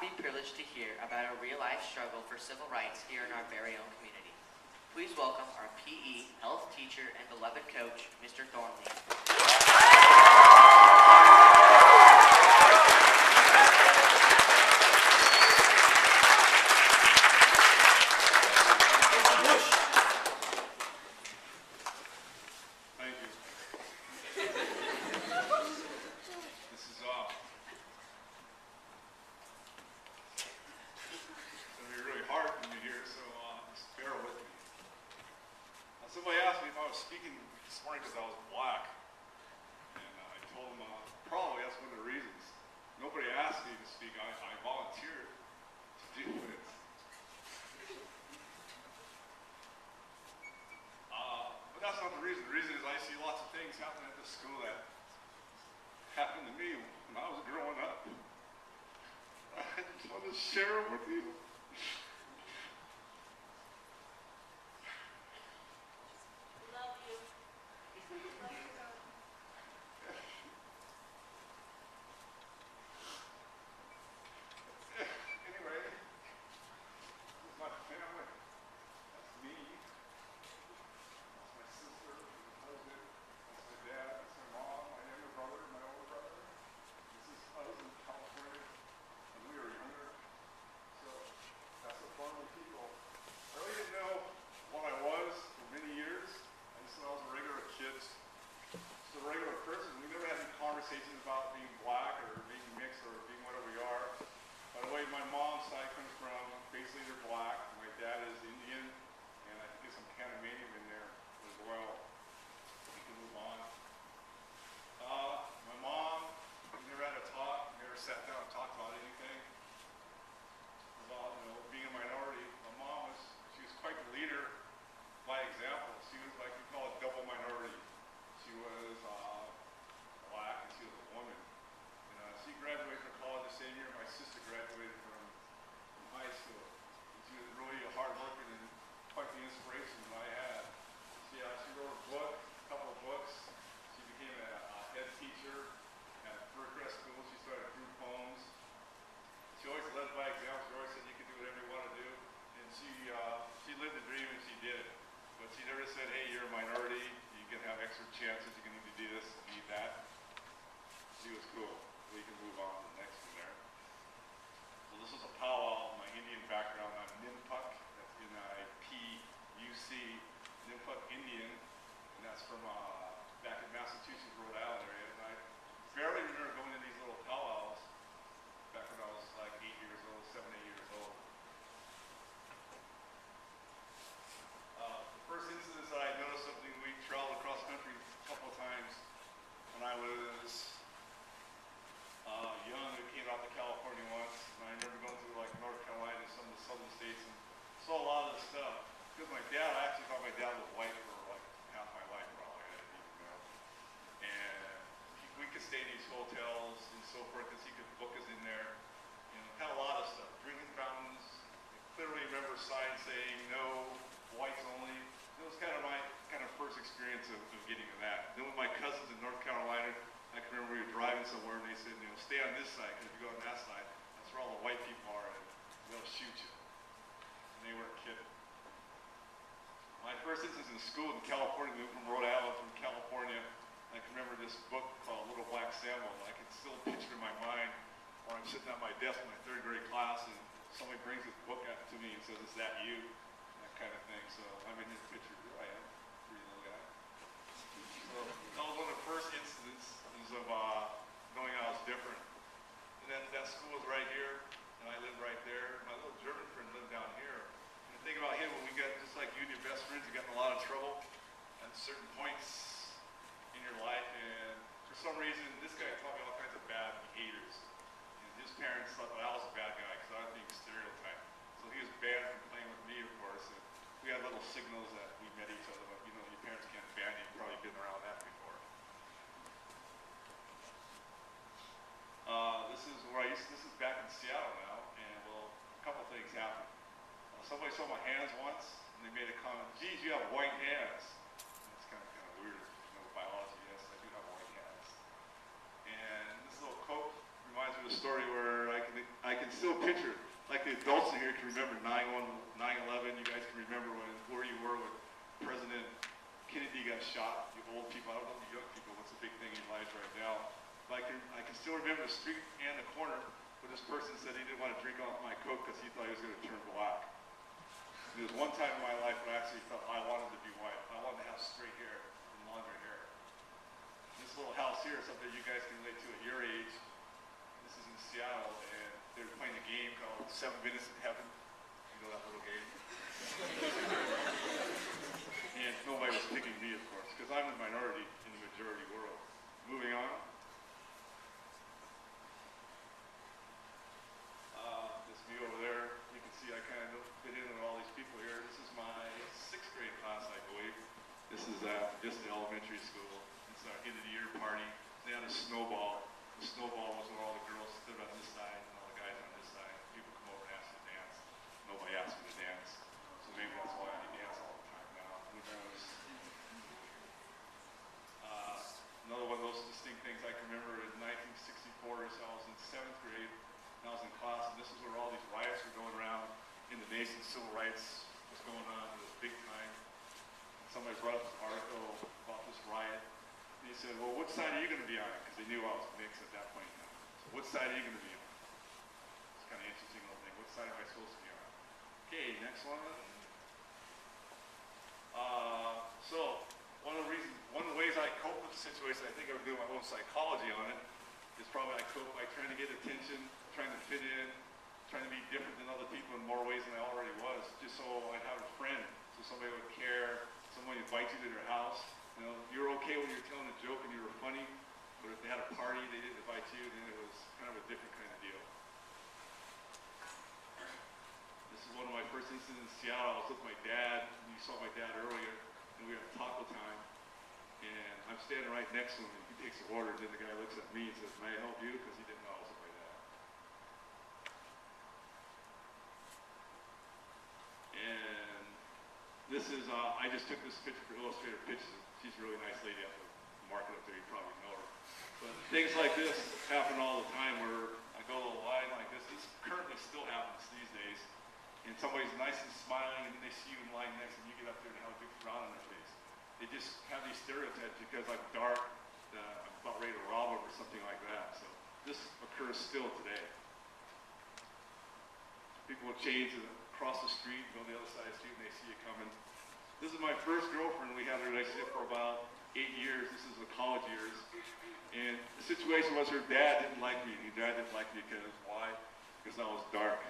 be privileged to hear about a real-life struggle for civil rights here in our very own community. Please welcome our PE, health teacher, and beloved coach, Mr. Thornley. Somebody asked me if I was speaking this morning because I was black, and I told them probably that's one of the reasons. Nobody asked me to speak. I volunteered to do it. But that's not the reason. The reason is I see lots of things happen at this school that happened to me when I was growing up. I just want to share them with you. Conversations about being black or being mixed or being whatever we are. By the way, my mom's side comes from, basically they're black. My dad is Indian, and I think there's some Panamanian in there as well. We can move on. My mom, we never had a talk, never sat down and talked about anything about, being a minority. My mom she was quite the leader by example. She was like, we call it double minority. She was black and she was a woman. And she graduated from college the same year my sister graduated from high school. And she was really a hard worker and quite the inspiration that I had. She wrote a book, a couple of books. She became a head teacher at First School. She started group homes. She always led by example. She always said you can do whatever you want to do. And she lived the dream and she did it. But she never said, hey, you're a minority. You can have extra chances. You can need to do this, need that. She was cool. We can move on to the next one there. So this is a powwow, my Indian background. I'm Nimpuk, that's N-I-P-U-C, Nimpuk Indian, and that's from back in Massachusetts, Rhode Island area. And I barely remember going to these little powwows back when I was like 8 years old, 7, 8 years old. The first instance that I noticed something, we traveled across the country a couple of times when I was young. We came out to California once, and I remember going through like North Carolina and some of the southern states and saw a lot of this stuff. Because I actually thought my dad was white for like half my life probably, I didn't even know. And we could stay in these hotels and so forth because he could book us in there. Had a lot of stuff, drinking fountains. I clearly remember signs saying no, whites only. It was kind of my first experience of getting to that. Then with my cousins in North Carolina, I can remember we were driving somewhere and they said, stay on this side, because if you go on that side, that's where all the white people are and they'll shoot you. And they weren't kidding. My first instance in school in California, moved from Rhode Island from California, I can remember this book called Little Black Sambo. I can still picture in my mind when I'm sitting at my desk in my 3rd grade class and somebody brings this book out to me and says, is that you? That kind of thing. So I'm in this picture. Here I am. Pretty little guy. So that was one of the first incidents of knowing I was different. And then that school was right here, and I lived right there. My little German friend lived down here. And the thing about him, when we got, just like you and your best friends, you got in a lot of trouble at certain points in your life, and for some reason, this guy taught me all kinds of bad behaviors. And his parents thought that I was a bad guy because I was being stereotyped. So he was banned from playing with me, of course. And we had little signals that we met each other, but your parents can't ban you. You've probably been around that before. This is back in Seattle now, and well, a couple things happened. Somebody saw my hands once, and they made a comment, geez, you have white hands. That's kind of weird, biology, yes, I do have white hands. And this little quote reminds me of a story where I can can still picture, like the adults in here can remember 9/11. You guys can remember where you were when President Kennedy got shot. You old people, I don't know the young people, what's the big thing in your lives right now. But I can still remember the street and the corner where this person said he didn't want to drink off my Coke because he thought he was going to turn black. There was one time in my life where I actually felt I wanted to be white. I wanted to have straight hair and longer hair. This little house here is something you guys can relate to at your age. This is in Seattle, and they're playing a game called 7 Minutes in Heaven. You know that little game? And nobody was picking me, of course, because I'm the minority in the majority world. Moving on. This view over there, you can see I kind of fit in with all these people here. This is my 6th grade class, I believe. This is just the elementary school. It's our end of the year party. They had a snowball. The snowball was where all the girls stood on this side and all the guys on this side. People come over and ask me to dance. Nobody asked me to dance. So maybe that's why I dance all the time now. Who knows? Another one of those distinct things I can remember in 1964 is I was in 7th grade. And I was in class, and this is where all these riots were going around in the nation. Civil rights was going on. It was big time. And somebody brought up this article about this riot. And he said, well, what side are you going to be on? Because they knew I was mixed at that point in time. So what side are you going to be on? It's kind of interesting little thing. What side am I supposed to be on? Okay, next one. So one of the ways I cope with the situation, I think I would do my own psychology on it, is probably I cope by trying to get attention, trying to fit in, trying to be different than other people in more ways than I already was, just so I'd have a friend, so somebody would care, someone invite you to their house. You know, you're okay when you're telling a joke and you were funny, but if they had a party, they didn't invite you, then it was kind of a different kind of deal. This is one of my first incidents in Seattle. I was with my dad, and you saw my dad earlier, and we were at taco time, and I'm standing right next to him, and he takes the order, and then the guy looks at me and says, may I help you? Because he didn't know I was with my dad. And this is, I just took this picture for Illustrator Pictures. She's a really nice lady up at the market up there, you probably know her. But things like this happen all the time where I go to a line like this. This currently still happens these days. And somebody's nice and smiling, and then they see you in line next, and you get up there and have a big frown on their face. They just have these stereotypes because I'm dark, I'm about ready to rob them or something like that. So this occurs still today. People will change and cross the street, go to the other side of the street, and they see you coming. This is my first girlfriend. We had a relationship for about 8 years. This is the college years. And the situation was her dad didn't like me. Her dad didn't like me because, why? Because I was dark.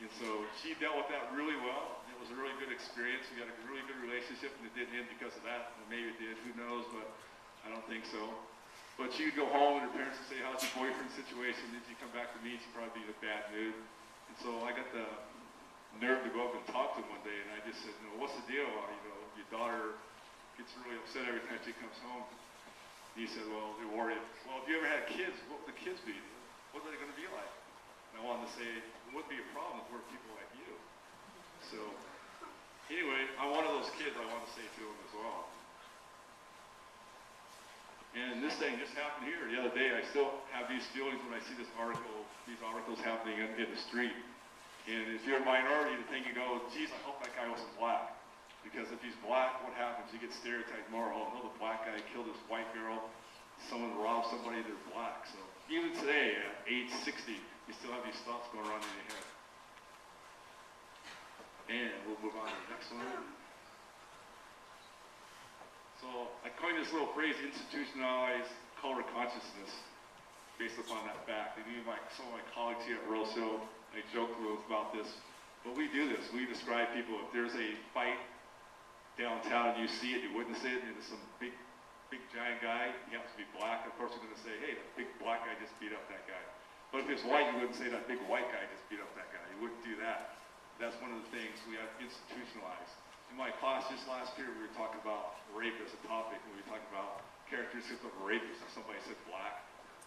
And so she dealt with that really well. It was a really good experience. We had a really good relationship, and it didn't end because of that. Well, maybe it did, who knows, but I don't think so. But she would go home, and her parents would say, how's your boyfriend situation? Then she'd come back to me, she'd probably be in a bad mood. And so I got the nerve to go up and talk to him one day, and I just said, what's the deal? Your daughter gets really upset every time she comes home. And he said, well, they're worried. Well, if you ever had kids, what would the kids be? What are they going to be like? And I wanted to say, it wouldn't be a problem if we're people like you. So, anyway, I'm one of those kids I want to say to him as well. And this thing just happened here the other day. I still have these feelings when I see these articles happening in the street. And if you're a minority, the thing you go, geez, I hope that guy wasn't black. Because if he's black, what happens? You get stereotyped more. Oh, no, the black guy killed this white girl. Someone robbed somebody, they're black. So even today, at age 60, you still have these thoughts going around in your head. And we'll move on to the next one. So I coined this little phrase, institutionalized color consciousness, based upon that fact. And even some of my colleagues here at Rose Hill, I joke a little about this, but we do this. We describe people, if there's a fight downtown and you see it, you witness it, and there's some big giant guy, he happens to be black, of course you're going to say, hey, that big black guy just beat up that guy. But if it's white, you wouldn't say that big white guy just beat up that guy. You wouldn't do that. That's one of the things we have institutionalized. In my class just last year, we were talking about rape as a topic, and we were talking about characteristics of a rapist. Somebody said black,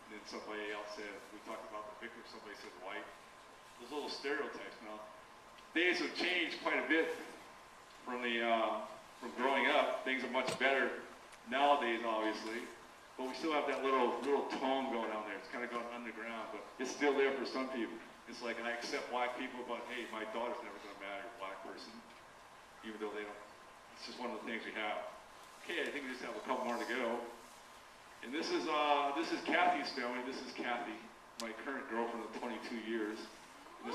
and then somebody else said, we talked about the victim, somebody said white. Those little stereotypes. Now, days have changed quite a bit from growing up. Things are much better nowadays, obviously, but we still have that little tone going on there. It's kind of going underground, but it's still there for some people. It's like I accept black people, but hey, my daughter's never going to marry a black person, even though they don't. It's just one of the things we have. Okay, I think we just have a couple more to go. And this is Kathy's family. This is Kathy, my current girlfriend of 22 years. And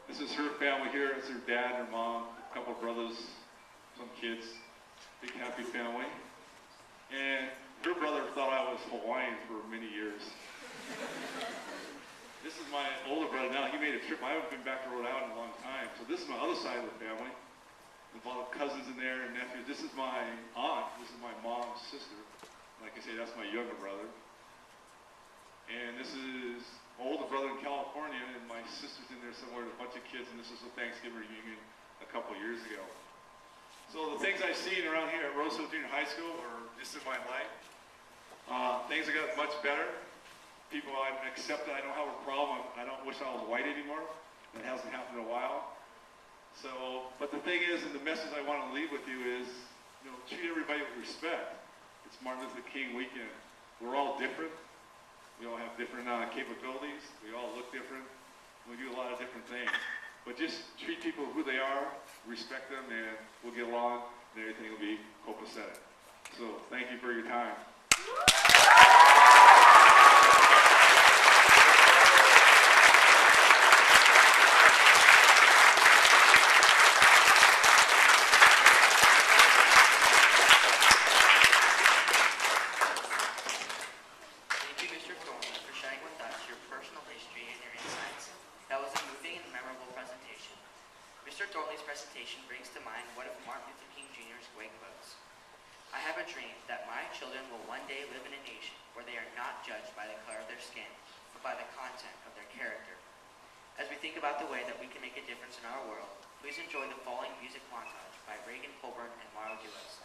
this is her family here. It's her dad, her mom, a couple of brothers, some kids. Big happy family. And her brother thought I was Hawaiian for many years. This is my older brother now. He made a trip. I haven't been back to Rhode Island in a long time. So this is my other side of the family. With all the cousins in there and nephews. This is my aunt. This is my mom's sister. Like I say, that's my younger brother. And this is my older brother in California, and my sister's in there somewhere with a bunch of kids, and this is a Thanksgiving reunion a couple years ago. So the things I've seen around here at Roosevelt Junior High School, or just in my life, things have got much better. People I've accepted. I don't have a problem. I don't wish I was white anymore. That hasn't happened in a while. So, but the thing is, and the message I want to leave with you is, treat everybody with respect. It's Martin Luther King weekend. We're all different. We all have different capabilities. We all look different. We do a lot of different things. But just treat people who they are, respect them, and we'll get along, and everything will be copacetic. So, thank you for your time. Mr. Thornley's presentation brings to mind one of Martin Luther King Jr.'s great quotes. I have a dream that my children will one day live in a nation where they are not judged by the color of their skin, but by the content of their character. As we think about the way that we can make a difference in our world, please enjoy the following music montage by Reagan Colburn and Mauro Duas.